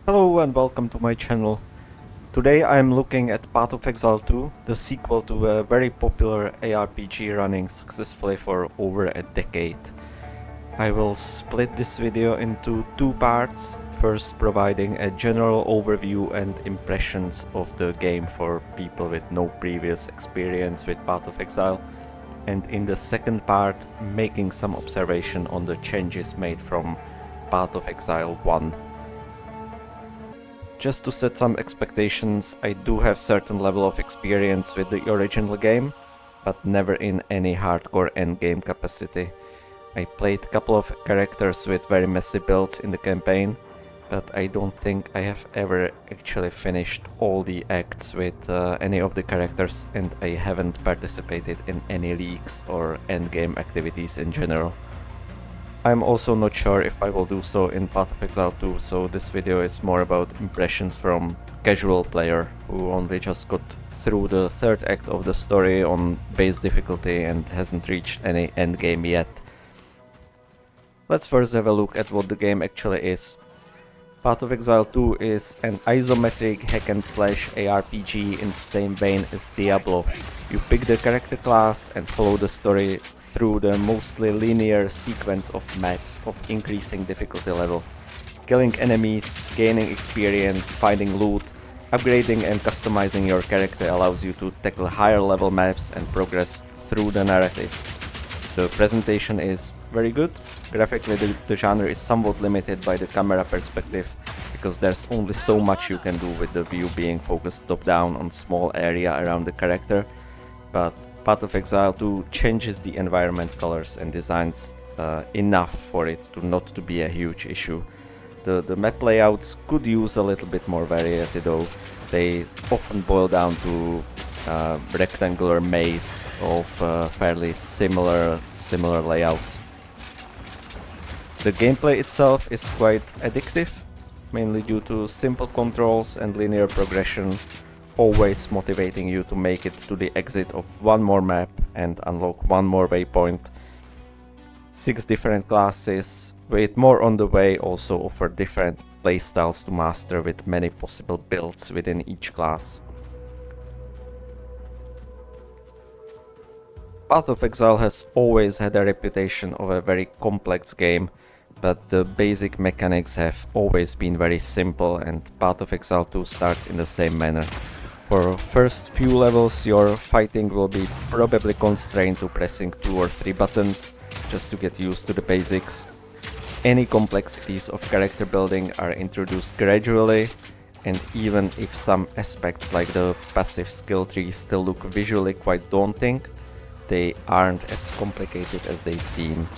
Hello and welcome to my channel. Today I am looking at Path of Exile 2, the sequel to a very popular ARPG running successfully for over a decade. I will split this video into two parts, first providing a general overview and impressions of the game for people with no previous experience with Path of Exile, and in the second part making some observation on the changes made from Path of Exile 1. Just to set some expectations, I do have certain level of experience with the original game, but never in any hardcore endgame capacity. I played a couple of characters with very messy builds in the campaign, but I don't think I have ever actually finished all the acts with any of the characters, and I haven't participated in any leagues or endgame activities in general. I'm also not sure if I will do so in Path of Exile 2, so this video is more about impressions from casual player who only just got through the third act of the story on base difficulty and hasn't reached any endgame yet. Let's first have a look at what the game actually is. Path of Exile 2 is an isometric hack-and-slash ARPG in the same vein as Diablo. You pick the character class and follow the story through the mostly linear sequence of maps of increasing difficulty level. Killing enemies, gaining experience, finding loot, upgrading and customizing your character allows you to tackle higher level maps and progress through the narrative. The presentation is very good. Graphically the genre is somewhat limited by the camera perspective, because there's only so much you can do with the view being focused top down on small area around the character, but Path of Exile 2 changes the environment colors and designs enough for it to not to be a huge issue. The map layouts could use a little bit more variety though. They often boil down to rectangular maze of fairly similar layouts. The gameplay itself is quite addictive, mainly due to simple controls and linear progression, always motivating you to make it to the exit of one more map and unlock one more waypoint. 6 different classes, with more on the way, also offer different playstyles to master with many possible builds within each class. Path of Exile has always had a reputation of a very complex game, but the basic mechanics have always been very simple, and Path of Exile 2 starts in the same manner. For first few levels your fighting will be probably constrained to pressing 2 or 3 buttons, just to get used to the basics. Any complexities of character building are introduced gradually, and even if some aspects like the passive skill tree still look visually quite daunting, they aren't as complicated as they seem.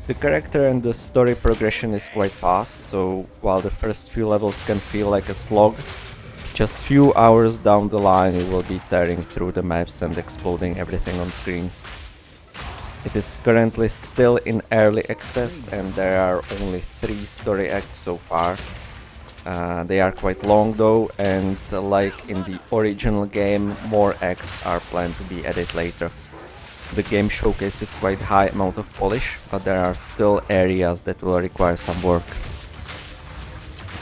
The character and the story progression is quite fast, so while the first few levels can feel like a slog, just few hours down the line you will be tearing through the maps and exploding everything on screen. It is currently still in early access and there are only 3 story acts so far. They are quite long though, and like in the original game, more acts are planned to be added later. The game showcases quite high amount of polish, but there are still areas that will require some work.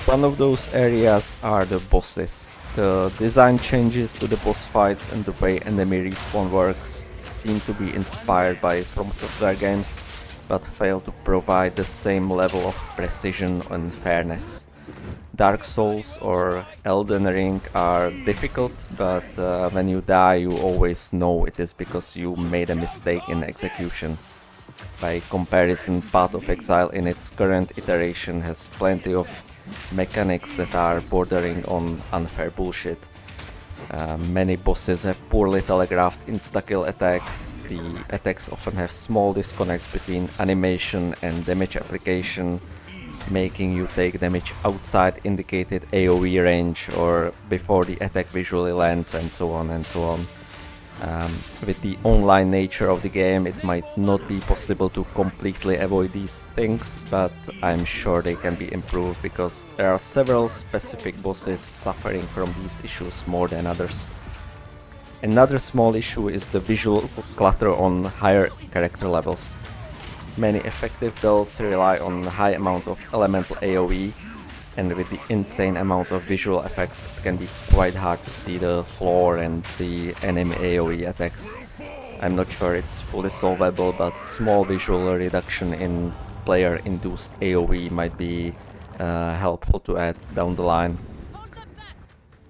One of those areas are the bosses. The design changes to the boss fights and the way enemy respawn works seem to be inspired by From Software games, but fail to provide the same level of precision and fairness. Dark Souls or Elden Ring are difficult, but when you die you always know it is because you made a mistake in execution. By comparison, Path of Exile in its current iteration has plenty of mechanics that are bordering on unfair bullshit. Many bosses have poorly telegraphed insta-kill attacks. The attacks often have small disconnects between animation and damage application, making you take damage outside indicated AoE range or before the attack visually lands, and so on and so on. With the online nature of the game, it might not be possible to completely avoid these things, but I'm sure they can be improved because there are several specific bosses suffering from these issues more than others. Another small issue is the visual clutter on higher character levels. Many effective builds rely on a high amount of elemental AoE, and with the insane amount of visual effects it can be quite hard to see the floor and the enemy AoE attacks. I'm not sure it's fully solvable, but small visual reduction in player-induced AoE might be helpful to add down the line.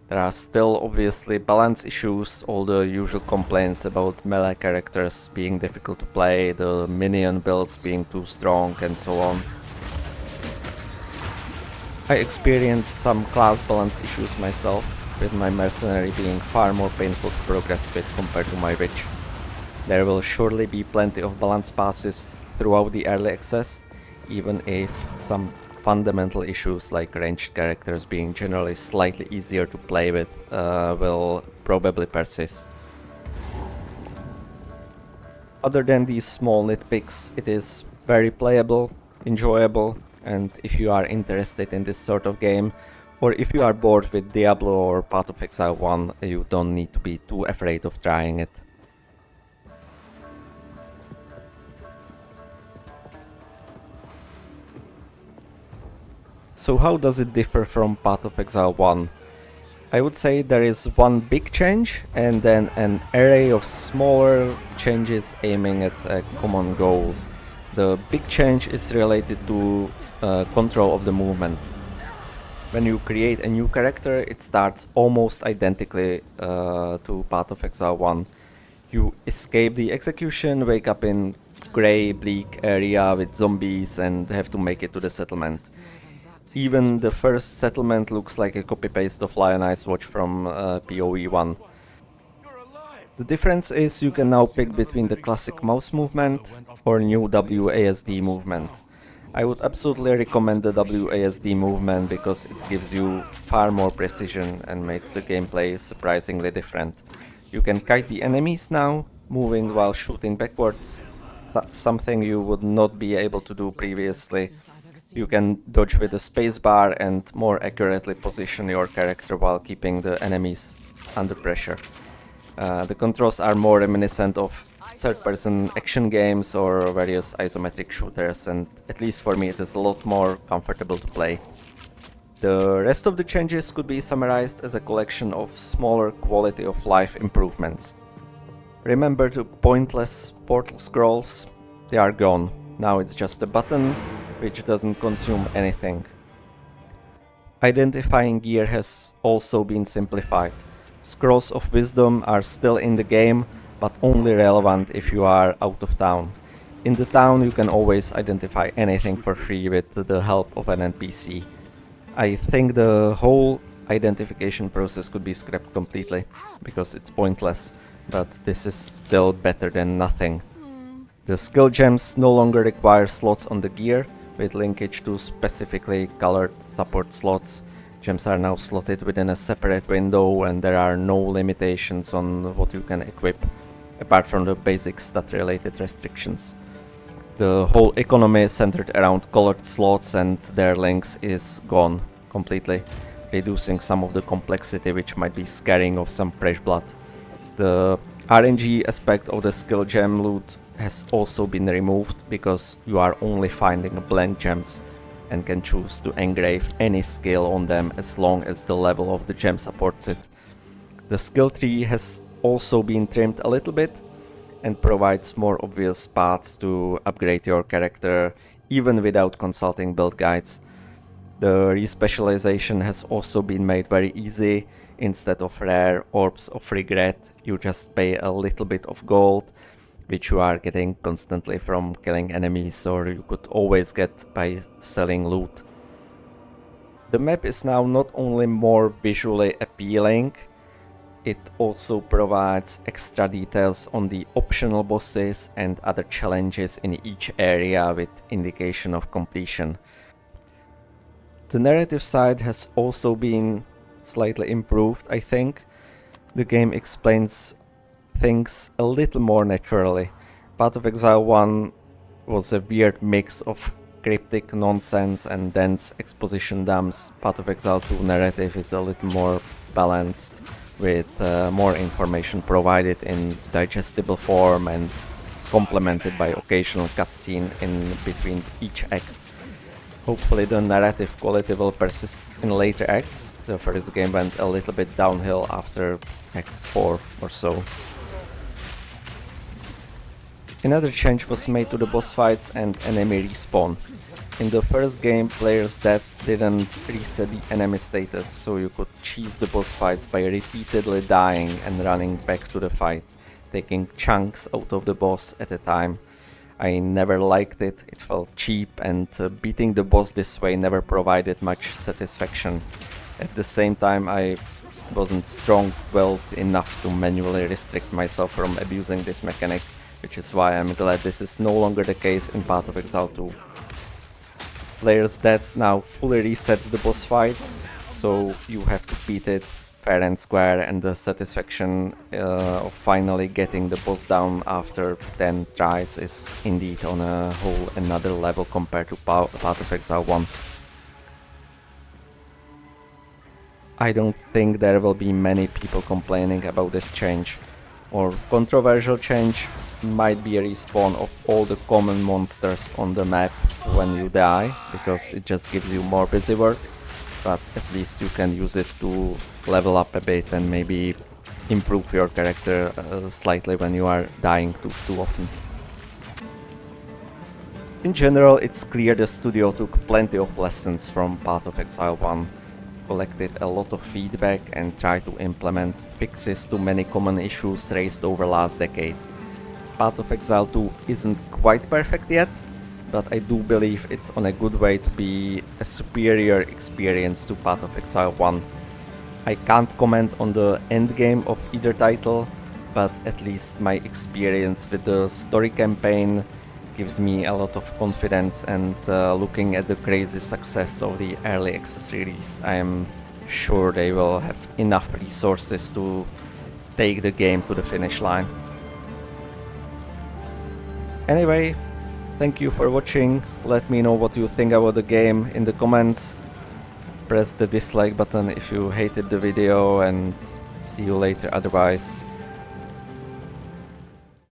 There are still obviously balance issues, all the usual complaints about melee characters being difficult to play, the minion builds being too strong and so on. I experienced some class balance issues myself, with my mercenary being far more painful to progress with compared to my witch. There will surely be plenty of balance passes throughout the early access, even if some fundamental issues like ranged characters being generally slightly easier to play with will probably persist. Other than these small nitpicks, it is very playable, enjoyable, and if you are interested in this sort of game, or if you are bored with Diablo or Path of Exile 1, you don't need to be too afraid of trying it. So how does it differ from Path of Exile 1? I would say there is one big change and then an array of smaller changes aiming at a common goal. The big change is related to control of the movement. When you create a new character, it starts almost identically to Path of Exile 1. You escape the execution, wake up in grey, bleak area with zombies and have to make it to the settlement. Even the first settlement looks like a copy-paste of Lion Eyes Watch from PoE 1. The difference is you can now pick between the classic mouse movement or new WASD movement. I would absolutely recommend the WASD movement because it gives you far more precision and makes the gameplay surprisingly different. You can kite the enemies now, moving while shooting backwards, something you would not be able to do previously. You can dodge with the spacebar and more accurately position your character while keeping the enemies under pressure. The controls are more reminiscent of third-person action games or various isometric shooters, and at least for me it is a lot more comfortable to play. The rest of the changes could be summarized as a collection of smaller quality of life improvements. Remember the pointless portal scrolls? They are gone. Now it's just a button which doesn't consume anything. Identifying gear has also been simplified. Scrolls of Wisdom are still in the game, but only relevant if you are out of town. In the town you can always identify anything for free with the help of an NPC. I think the whole identification process could be scrapped completely, because it's pointless, but this is still better than nothing. The skill gems no longer require slots on the gear, with linkage to specifically colored support slots. Gems are now slotted within a separate window and there are no limitations on what you can equip, apart from the basic stat-related restrictions. The whole economy centered around colored slots and their links is gone completely, reducing some of the complexity which might be scaring of some fresh blood. The RNG aspect of the skill gem loot has also been removed because you are only finding blank gems and can choose to engrave any skill on them as long as the level of the gem supports it. The skill tree has also been trimmed a little bit and provides more obvious paths to upgrade your character even without consulting build guides. The respecialization has also been made very easy. Instead of rare orbs of regret, you just pay a little bit of gold, which you are getting constantly from killing enemies, or you could always get by selling loot. The map is now not only more visually appealing, it also provides extra details on the optional bosses and other challenges in each area with indication of completion. The narrative side has also been slightly improved, I think. The game explains things a little more naturally. Path of Exile 1 was a weird mix of cryptic nonsense and dense exposition dumps. Path of Exile 2 narrative is a little more balanced, with more information provided in digestible form and complemented by occasional cutscene in between each act. Hopefully the narrative quality will persist in later acts. The first game went a little bit downhill after Act 4 or so. Another change was made to the boss fights and enemy respawn. In the first game, players' death didn't reset the enemy status, so you could cheese the boss fights by repeatedly dying and running back to the fight, taking chunks out of the boss at a time. I never liked it, it felt cheap, and beating the boss this way never provided much satisfaction. At the same time, I wasn't strong-willed enough to manually restrict myself from abusing this mechanic, which is why I'm glad this is no longer the case in Path of Exile 2. Player's death now fully resets the boss fight, so you have to beat it fair and square, and the satisfaction of finally getting the boss down after 10 tries is indeed on a whole another level compared to Path of Exile 1. I don't think there will be many people complaining about this change. Or controversial change might be a respawn of all the common monsters on the map when you die, because it just gives you more busy work, but at least you can use it to level up a bit and maybe improve your character slightly when you are dying too often. In general, it's clear the studio took plenty of lessons from Path of Exile 1, collected a lot of feedback and tried to implement fixes to many common issues raised over last decade. Path of Exile 2 isn't quite perfect yet, but I do believe it's on a good way to be a superior experience to Path of Exile 1. I can't comment on the endgame of either title, but at least my experience with the story campaign gives me a lot of confidence, and looking at the crazy success of the early access release, I am sure they will have enough resources to take the game to the finish line. Anyway, thank you for watching. Let me know what you think about the game in the comments. Press the dislike button if you hated the video, and see you later otherwise.